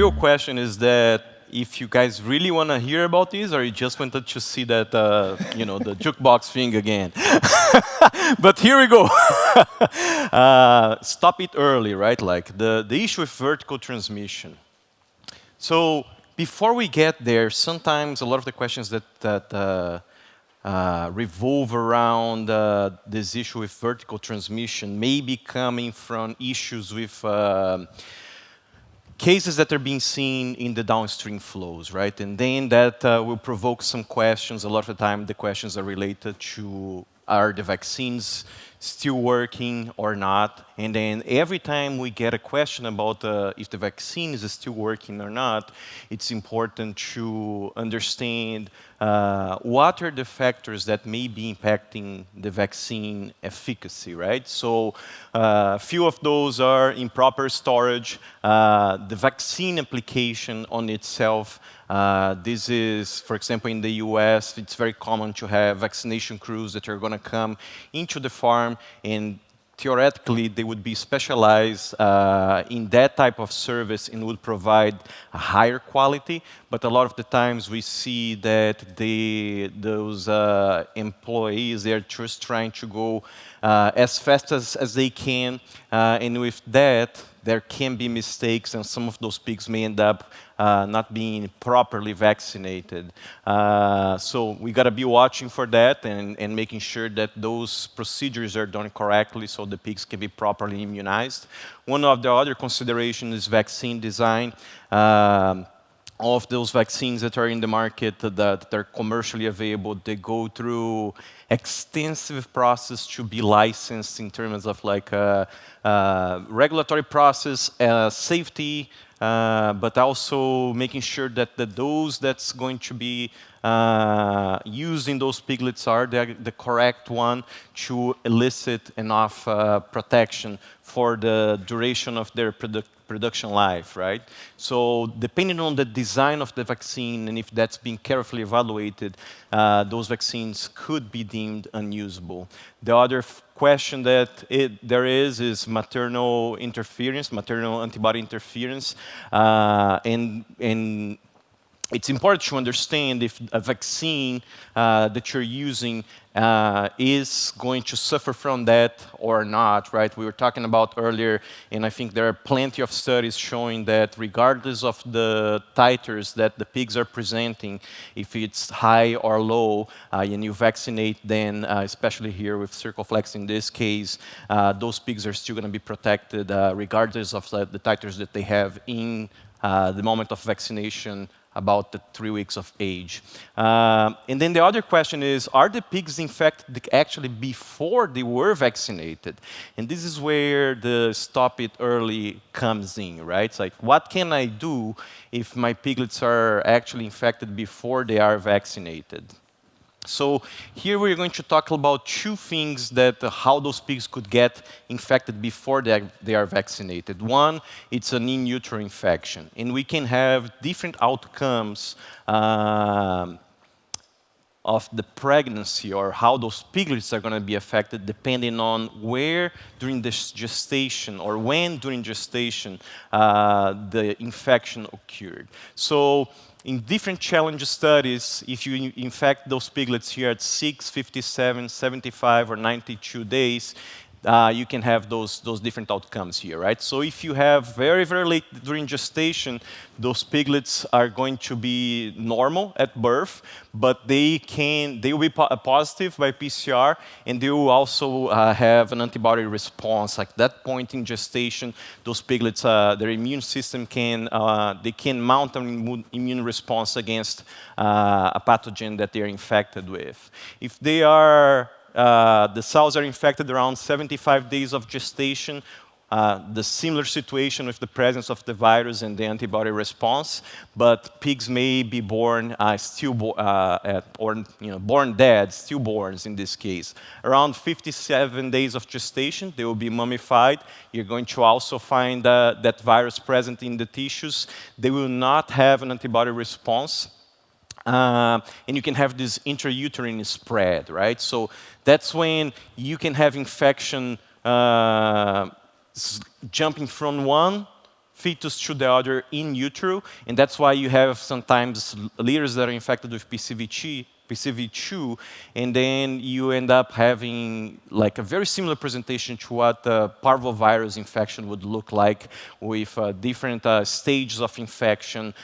real question is that if you guys really want to hear about this, or you just wanted to see that, the jukebox thing again. But here we go. Stop it early, right? Like the issue with vertical transmission. So before we get there, sometimes a lot of the questions that revolve around this issue with vertical transmission may be coming from issues with cases that are being seen in the downstream flows, right? And then that will provoke some questions. A lot of the time, the questions are related to, are the vaccines still working or not? And then every time we get a question about if the vaccine is still working or not, it's important to understand what are the factors that may be impacting the vaccine efficacy, right? So a few of those are improper storage, the vaccine application on itself. This is, for example, in the US, it's very common to have vaccination crews that are going to come into the farm, and theoretically, they would be specialized in that type of service and would provide a higher quality. But a lot of the times we see that those employees, they're just trying to go as fast as they can. And with that, there can be mistakes, and some of those pigs may end up not being properly vaccinated. So we got to be watching for that and making sure that those procedures are done correctly so the pigs can be properly immunized. One of the other considerations is vaccine design. Of those vaccines that are in the market that are commercially available, they go through extensive process to be licensed in terms of like regulatory process, safety, but also making sure that the dose that's going to be used in those piglets are the correct one to elicit enough protection for the duration of their production life, right? So depending on the design of the vaccine and if that's being carefully evaluated, those vaccines could be deemed unusable. The other question that there is maternal interference, maternal antibody interference, and it's important to understand if a vaccine that you're using is going to suffer from that or not, right? We were talking about earlier, and I think there are plenty of studies showing that regardless of the titers that the pigs are presenting, if it's high or low, and you vaccinate, then especially here with Circoflex in this case, those pigs are still going to be protected regardless of the titers that they have in the moment of vaccination about the 3 weeks of age. And then the other question is, are the pigs infected actually before they were vaccinated? And this is where the stop it early comes in, right? It's like, what can I do if my piglets are actually infected before they are vaccinated? So here we're going to talk about two things that how those pigs could get infected before they are vaccinated. One, it's an in utero infection, and we can have different outcomes of the pregnancy or how those piglets are going to be affected depending on where during this gestation or when during gestation the infection occurred. So in different challenge studies, if you infect those piglets here at 6, 57, 75, or 92 days, you can have those different outcomes here, right? So if you have very, very late during gestation, those piglets are going to be normal at birth, but they will be positive by PCR, and they will also have an antibody response. Like that point in gestation, those piglets, their immune system can mount an immune response against a pathogen that they are infected with. If they are the cells are infected around 75 days of gestation. The similar situation with the presence of the virus and the antibody response, but pigs may be born born dead, stillborns in this case. Around 57 days of gestation, they will be mummified. You're going to also find that virus present in the tissues. They will not have an antibody response. And you can have this intrauterine spread, right? So that's when you can have infection jumping from one fetus to the other in utero, and that's why you have sometimes litters that are infected with PCV2, and then you end up having like a very similar presentation to what the parvovirus infection would look like with different stages of infection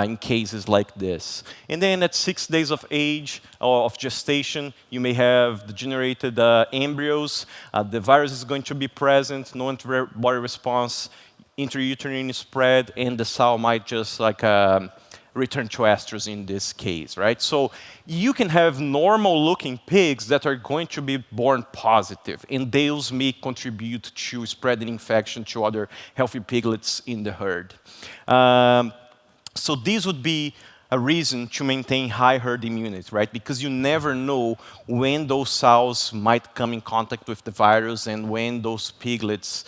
in cases like this. And then at 6 days of age or of gestation, you may have degenerated embryos. The virus is going to be present, no antibody response, intrauterine spread, and the sow might just like return to estrus in this case, right? So you can have normal-looking pigs that are going to be born positive, and those may contribute to spreading infection to other healthy piglets in the herd. So this would be a reason to maintain high herd immunity, right? Because you never know when those sows might come in contact with the virus and when those piglets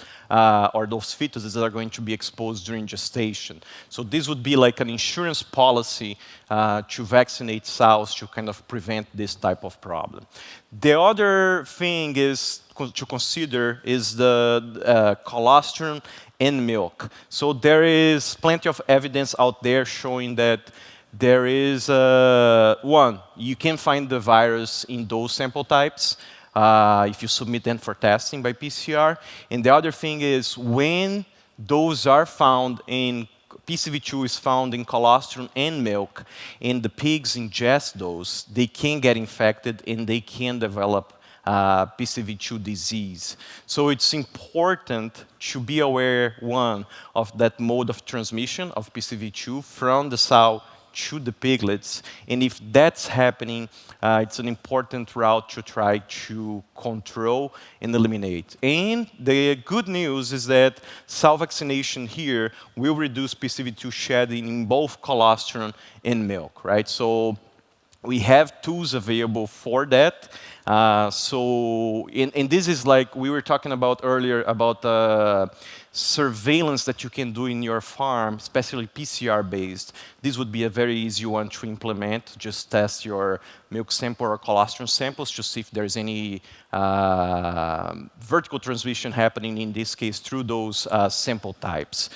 or those fetuses are going to be exposed during gestation. So this would be like an insurance policy to vaccinate sows to kind of prevent this type of problem. The other thing is to consider is the colostrum in milk. So there is plenty of evidence out there showing that there is, one, you can find the virus in those sample types if you submit them for testing by PCR. And the other thing is when those are found in, PCV2 is found in colostrum and milk, and the pigs ingest those, they can get infected and they can develop PCV2 disease. So it's important to be aware, one, of that mode of transmission of PCV2 from the sow to the piglets, and if that's happening, it's an important route to try to control and eliminate. And the good news is that sow vaccination here will reduce PCV2 shedding in both colostrum and milk, right? So we have tools available for that. And this is like we were talking about earlier about surveillance that you can do in your farm, especially PCR-based. This would be a very easy one to implement. Just test your milk sample or colostrum samples to see if there's any vertical transmission happening, in this case, through those sample types.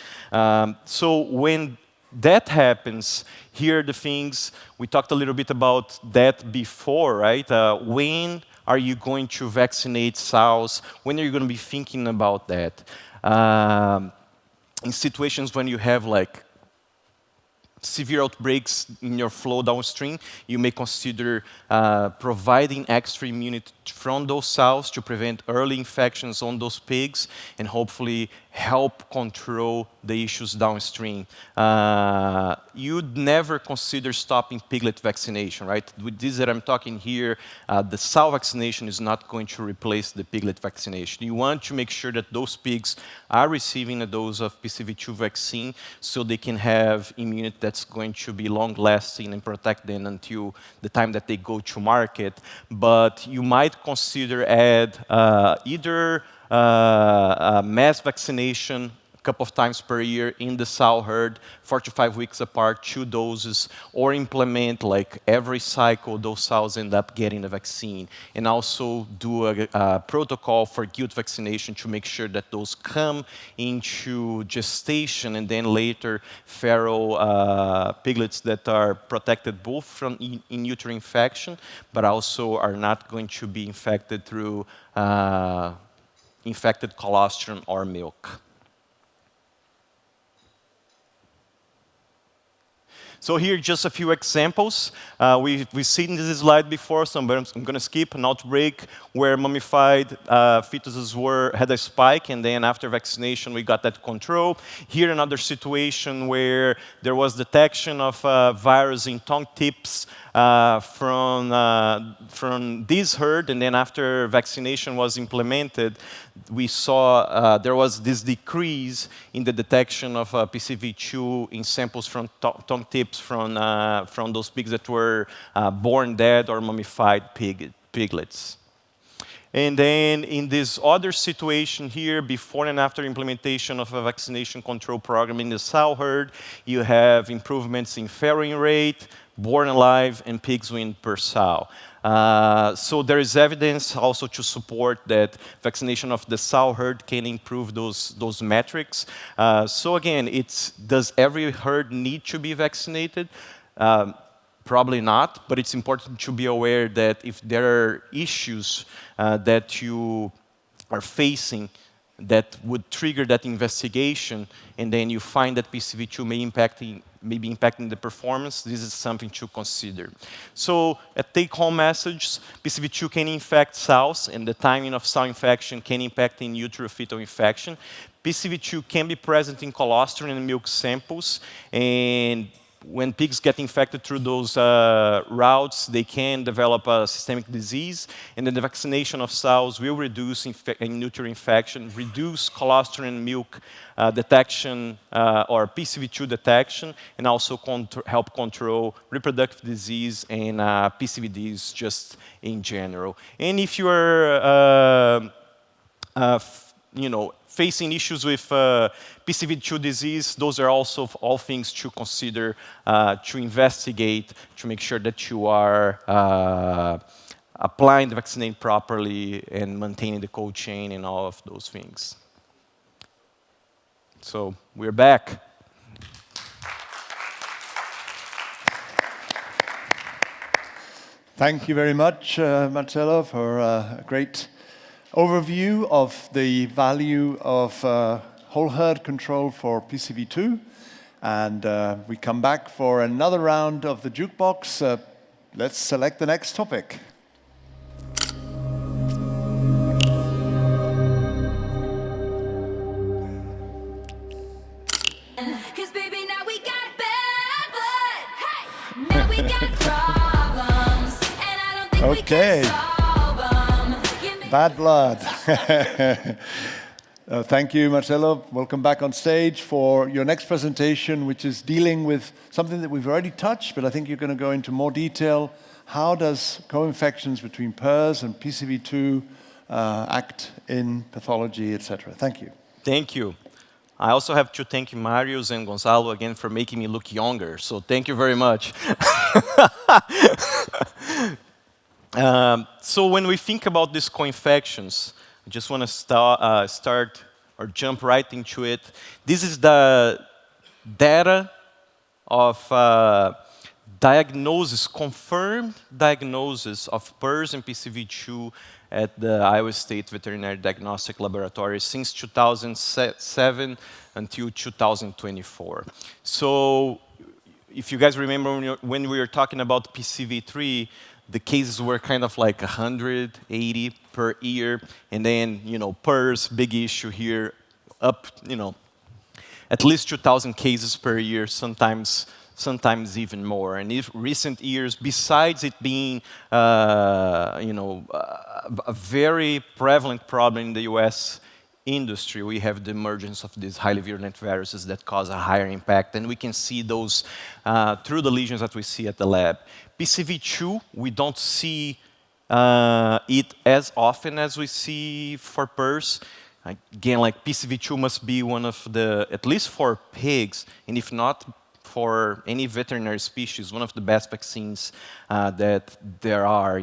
So when that happens, here are the things, we talked a little bit about that before, right? When are you going to vaccinate sows? When are you going to be thinking about that? In situations when you have like severe outbreaks in your flow downstream, you may consider providing extra immunity from those sows to prevent early infections on those pigs and hopefully help control the issues downstream. You'd never consider stopping piglet vaccination, right? With this that I'm talking here, the sow vaccination is not going to replace the piglet vaccination. You want to make sure that those pigs are receiving a dose of PCV2 vaccine so they can have immunity that's going to be long-lasting and protect them until the time that they go to market. But you might consider add either mass vaccination a couple of times per year in the sow herd, 4 to 5 weeks apart, 2 doses, or implement like every cycle those sows end up getting the vaccine, and also do a protocol for gilt vaccination to make sure that those come into gestation and then later feral piglets that are protected both from in utero infection, but also are not going to be infected through infected colostrum or milk. So here, just a few examples. We've seen this slide before, so I'm going to skip an outbreak where mummified fetuses had a spike, and then after vaccination, we got that control. Here, another situation where there was detection of virus in tongue tips from this herd, and then after vaccination was implemented, we saw there was this decrease in the detection of PCV2 in samples from tongue tips from those pigs that were born dead or mummified piglets. And then in this other situation here, before and after implementation of a vaccination control program in the sow herd, you have improvements in farrowing rate, born alive, and pigs weaned per sow. So there is evidence also to support that vaccination of the sow herd can improve those metrics. So again, does every herd need to be vaccinated? Probably not, but it's important to be aware that if there are issues that you are facing that would trigger that investigation, and then you find that PCV2 may be impacting the performance, this is something to consider. So a take-home message, PCV2 can infect sows, and the timing of sow infection can impact in utero-fetal infection. PCV2 can be present in colostrum and milk samples, and when pigs get infected through those routes, they can develop a systemic disease, and then the vaccination of sows will reduce in-utero infection, reduce colostrum and milk detection or PCV2 detection, and also help control reproductive disease and PCVDs just in general. And if you are facing issues with PCV2 disease, those are also all things to consider, to investigate, to make sure that you are applying the vaccine properly and maintaining the cold chain and all of those things. So we're back. Thank you very much, Marcelo, for a great overview of the value of whole herd control for PCV2. And we come back for another round of the jukebox. Let's select the next topic. Okay. Bad blood. Thank you, Marcelo. Welcome back on stage for your next presentation, which is dealing with something that we've already touched, but I think you're going to go into more detail. How does co-infections between PRRS and PCV2 act in pathology, etc.? Thank you. Thank you. I also have to thank Marius and Gonzalo again for making me look younger, so thank you very much. So when we think about these co-infections, I just want to start or jump right into it. This is the data of diagnosis, confirmed diagnosis of PRRS and PCV2 at the Iowa State Veterinary Diagnostic Laboratory since 2007 until 2024. So if you guys remember when we were talking about PCV3, the cases were kind of like 180 per year, and then, PRRS, big issue here, up, at least 2,000 cases per year, sometimes even more. And in recent years, besides it being, a very prevalent problem in the US industry, we have the emergence of these highly virulent viruses that cause a higher impact, and we can see those through the lesions that we see at the lab. PCV2, we don't see it as often as we see for PRRS. Again, like PCV2 must be one of the, at least for pigs, and if not for any veterinary species, one of the best vaccines that there are,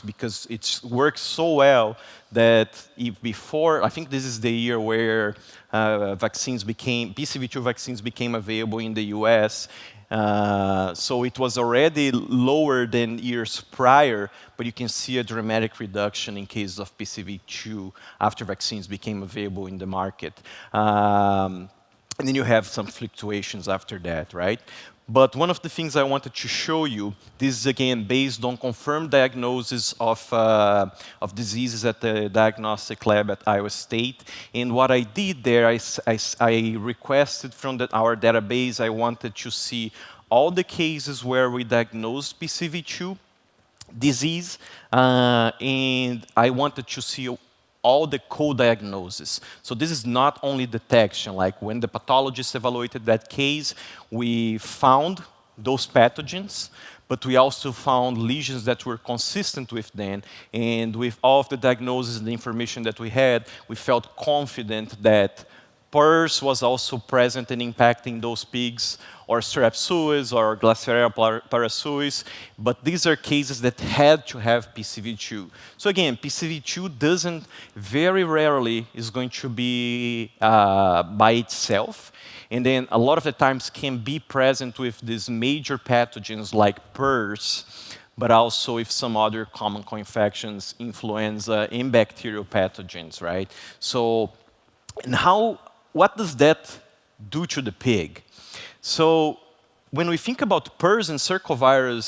because it works so well that if before, I think this is the year where PCV2 vaccines became available in the US. So it was already lower than years prior, but you can see a dramatic reduction in cases of PCV2 after vaccines became available in the market. And then you have some fluctuations after that, right? But one of the things I wanted to show you, this is again based on confirmed diagnosis of diseases at the diagnostic lab at Iowa State. And what I did there, I requested from our database, I wanted to see all the cases where we diagnosed PCV2 disease, and I wanted to see all the co-diagnosis. So this is not only detection, like when the pathologist evaluated that case, we found those pathogens, but we also found lesions that were consistent with them, and with all of the diagnosis and the information that we had, we felt confident that PRRS was also present and impacting those pigs, or strep suis, or Glassaria parasuis, but these are cases that had to have PCV2. So again, PCV2 doesn't, very rarely, is going to be by itself, and then a lot of the times can be present with these major pathogens like PRRS, but also with some other common co-infections, influenza, and bacterial pathogens, right? So, and what does that do to the pig? So, when we think about PRRS and circovirus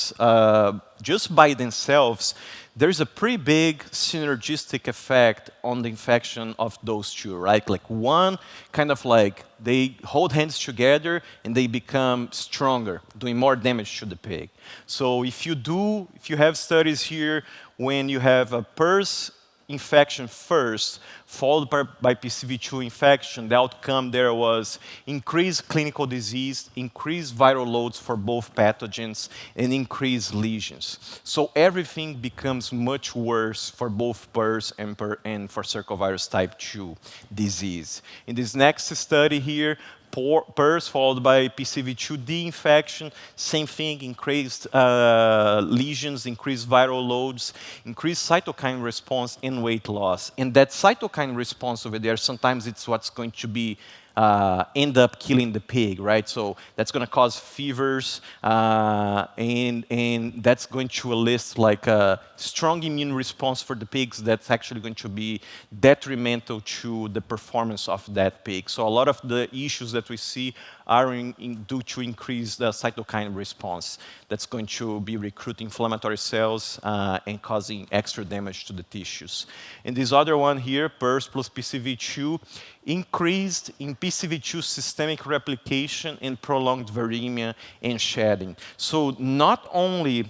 just by themselves, there's a pretty big synergistic effect on the infection of those two, right? Like one kind of like they hold hands together and they become stronger, doing more damage to the pig. So if you have studies here when you have a PRRS infection first, followed by PCV2 infection, the outcome there was increased clinical disease, increased viral loads for both pathogens, and increased lesions. So everything becomes much worse for both PRRS and for circovirus type 2 disease. In this next study here, PRRS followed by PCV2D infection, same thing, increased lesions, increased viral loads, increased cytokine response, and weight loss. And that cytokine response over there, sometimes it's what's going to be end up killing the pig, right? So that's going to cause fevers, and that's going to elicit like a strong immune response for the pigs that's actually going to be detrimental to the performance of that pig. So a lot of the issues that we see are due to increased cytokine response that's going to be recruiting inflammatory cells and causing extra damage to the tissues. And this other one here, PRRS plus PCV2, increased in PCV2 systemic replication and prolonged viremia and shedding. So not only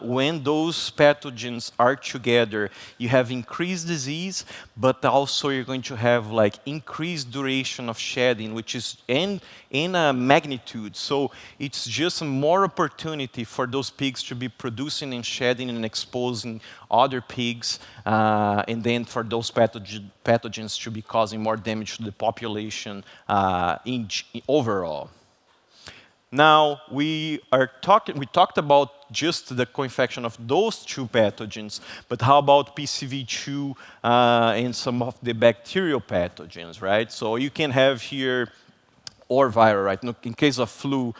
when those pathogens are together, you have increased disease, but also you're going to have like increased duration of shedding, which is in a magnitude. So it's just more opportunity for those pigs to be producing and shedding and exposing other pigs, and then for those pathogens to be causing more damage to the population overall. Now, we talked about just the co-infection of those two pathogens, but how about PCV2 and some of the bacterial pathogens, right? So you can have here, or viral, right? In case of flu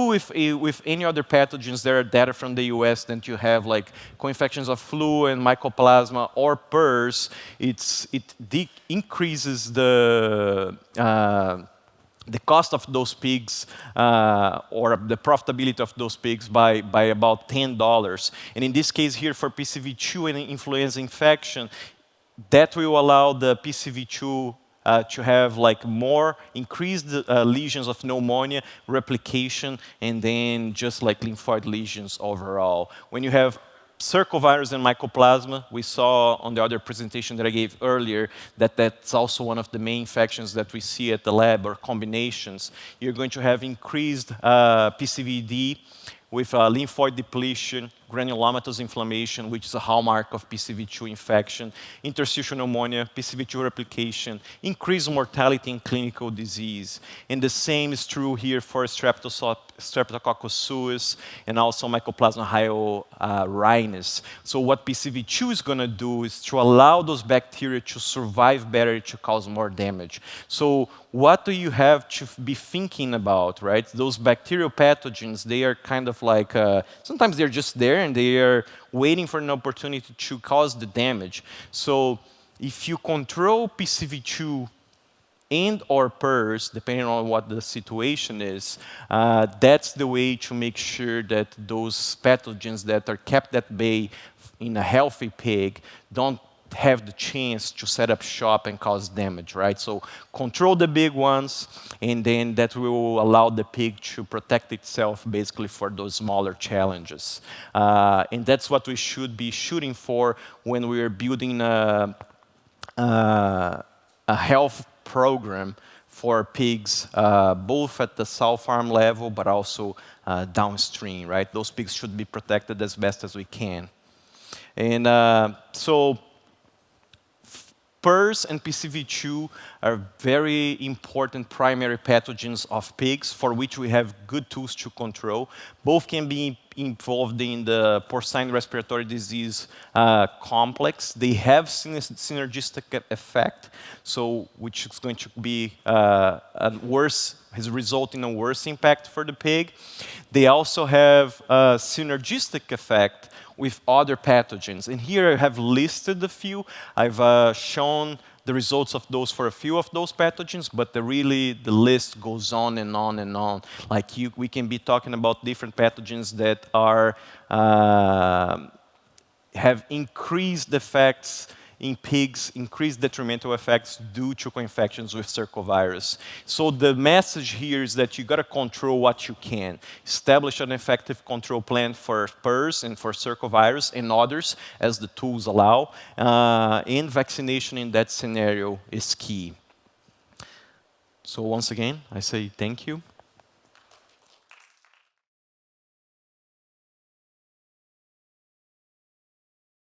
with any other pathogens, there are data from the US that you have like co-infections of flu and mycoplasma or PRRS, it increases the cost of those pigs or the profitability of those pigs by about $10. And in this case here for PCV2 and influenza infection, that will allow the PCV2 to have like more increased lesions of pneumonia, replication, and then just like lymphoid lesions overall. When you have circovirus and mycoplasma, we saw on the other presentation that I gave earlier that that's also one of the main infections that we see at the lab, or combinations. You're going to have increased PCVD with lymphoid depletion, granulomatous inflammation, which is a hallmark of PCV2 infection, interstitial pneumonia, PCV2 replication, increased mortality in clinical disease. And the same is true here for Streptococcus suis and also Mycoplasma hyorinus. So what PCV2 is going to do is to allow those bacteria to survive better, to cause more damage. So what do you have to be thinking about, right? Those bacterial pathogens, they are kind of like, sometimes they're just there and they are waiting for an opportunity to cause the damage. So if you control PCV2 and or PRRS, depending on what the situation is, that's the way to make sure that those pathogens that are kept at bay in a healthy pig don't have the chance to set up shop and cause damage, right? So control the big ones, and then that will allow the pig to protect itself basically for those smaller challenges. And that's what we should be shooting for when we are building a health program for pigs, both at the sow farm level, but also downstream, right? Those pigs should be protected as best as we can. And so PRRS and PCV2 are very important primary pathogens of pigs for which we have good tools to control. Both can be involved in the porcine respiratory disease complex. They have synergistic effect, so which is going to be result in a worse impact for the pig. They also have a synergistic effect with other pathogens. And here I have listed a few. I've shown the results of those for a few of those pathogens, but the list goes on and on and on. Like we can be talking about different pathogens that are have increased effects in pigs, increased detrimental effects due to co-infections with circovirus. So the message here is that you got to control what you can. Establish an effective control plan for PRRS and for circovirus and others as the tools allow. And vaccination in that scenario is key. So once again, I say thank you.